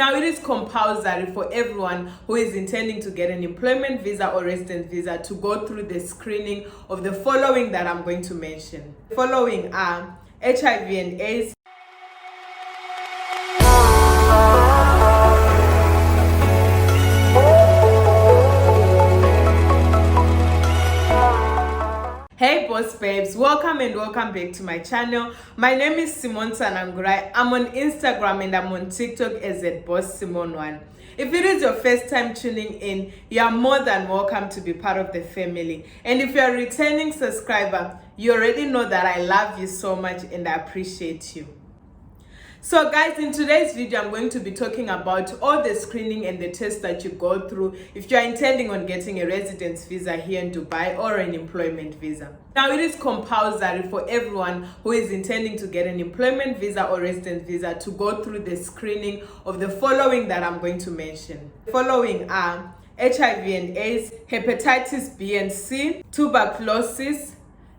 Now, it is compulsory for everyone who is intending to get an employment visa or residence visa to go through the screening of the following that I'm going to mention. The following are HIV and AIDS, Hey boss babes, welcome back to my channel. My name is Simonesanangurai. I'm on Instagram and I'm on TikTok as @bosssimone1. If it is your first time tuning in, you are more than welcome to be part of the family. And if you're a returning subscriber, you already know that I love you so much and I appreciate you. So guys, in today's video, I'm going to be talking about all the screening and the tests that you go through if you're intending on getting a residence visa here in Dubai or an employment visa. Now, it is compulsory for everyone who is intending to get an employment visa or residence visa to go through the screening of the following that I'm going to mention. The following are HIV and AIDS, hepatitis B and C, tuberculosis,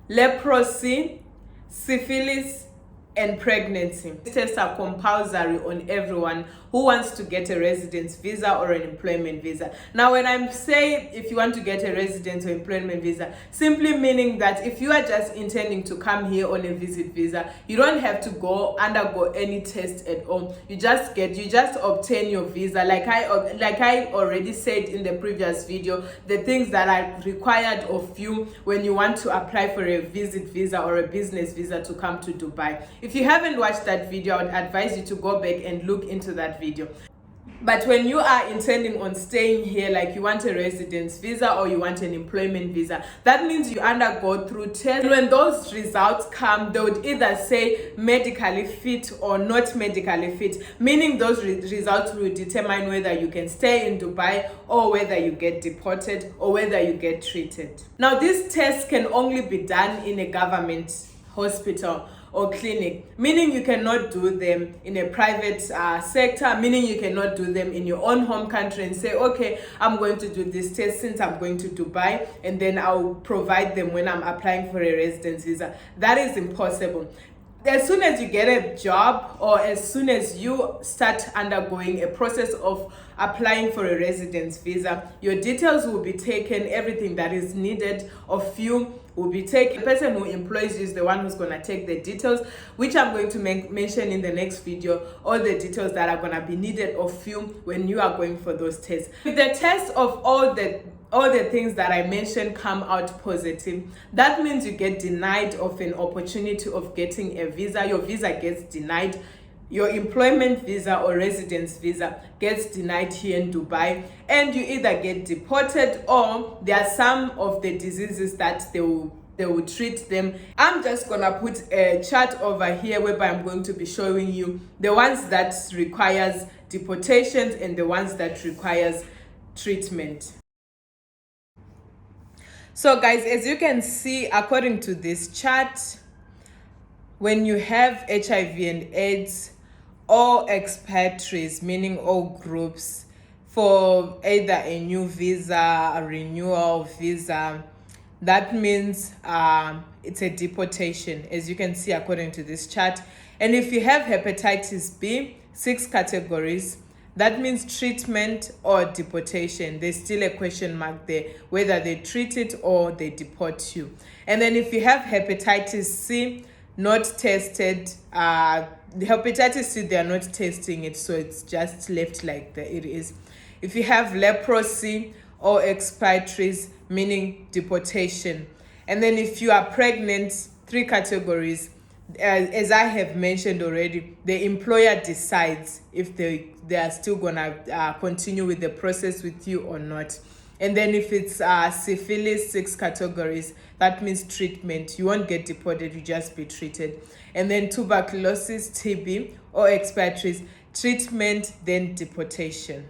leprosy, syphilis, and pregnancy. These tests are compulsory on everyone who wants to get a residence visa or an employment visa. Now, when I'm saying if you want to get a residence or employment visa, simply meaning that if you are just intending to come here on a visit visa, you don't have to undergo any test at all. You just obtain your visa. Like I already said in the previous video, the things that are required of you when you want to apply for a visit visa or a business visa to come to Dubai. If you haven't watched that video, I would advise you to go back and look into that video. But when you are intending on staying here, like you want a residence visa or you want an employment visa, that means you undergo through tests. And when those results come, they would either say medically fit or not medically fit, meaning those results will determine whether you can stay in Dubai or whether you get deported or whether you get treated. Now, these tests can only be done in a government hospital or clinic, meaning you cannot do them in a private sector, meaning you cannot do them in your own home country and say, okay, I'm going to do this test since I'm going to Dubai and then I'll provide them when I'm applying for a residence visa. That is impossible. As soon as you get a job or as soon as you start undergoing a process of applying for a residence visa, your details will be taken. Everything that is needed of you will be taken. The person who employs you is the one who's going to take the details, which I'm going to mention in the next video, all the details that are going to be needed of you when you are going for those tests. If the test of all the things that I mentioned come out positive, that means you get denied of an opportunity of getting a visa. Your visa gets denied. Your employment visa or residence visa gets denied here in Dubai, and you either get deported or there are some of the diseases that they will treat them. I'm just gonna put a chart over here whereby I'm going to be showing you the ones that requires deportations and the ones that requires treatment. So guys, as you can see, according to this chart, when you have HIV and AIDS, all expatries, meaning all groups, for either a new visa, a renewal visa, that means it's a deportation, as you can see according to this chart. And if you have hepatitis B, 6 categories, that means treatment or deportation. There's still a question mark there, whether they treat it or they deport you. And then if you have hepatitis C, not tested, the hepatitis C, they are not testing it, so it's just left like it is. If you have leprosy or expatriates, meaning deportation. And then if you are pregnant, 3 categories. As I have mentioned already, the employer decides if they are still gonna continue with the process with you or not. And then if it's syphilis, 6 categories, that means treatment. You won't get deported, you just be treated. And then tuberculosis, TB, or expatriates, treatment, then deportation.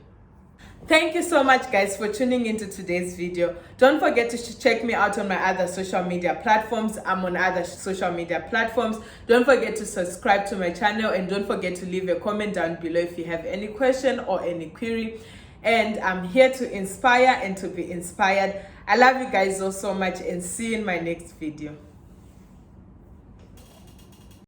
Thank you so much, guys, for tuning into today's video. Don't forget to check me out on my other social media platforms. I'm on other social media platforms. Don't forget to subscribe to my channel, and don't forget to leave a comment down below if you have any question or any query. And I'm here to inspire and to be inspired. I love you guys all so much, and see you in my next video.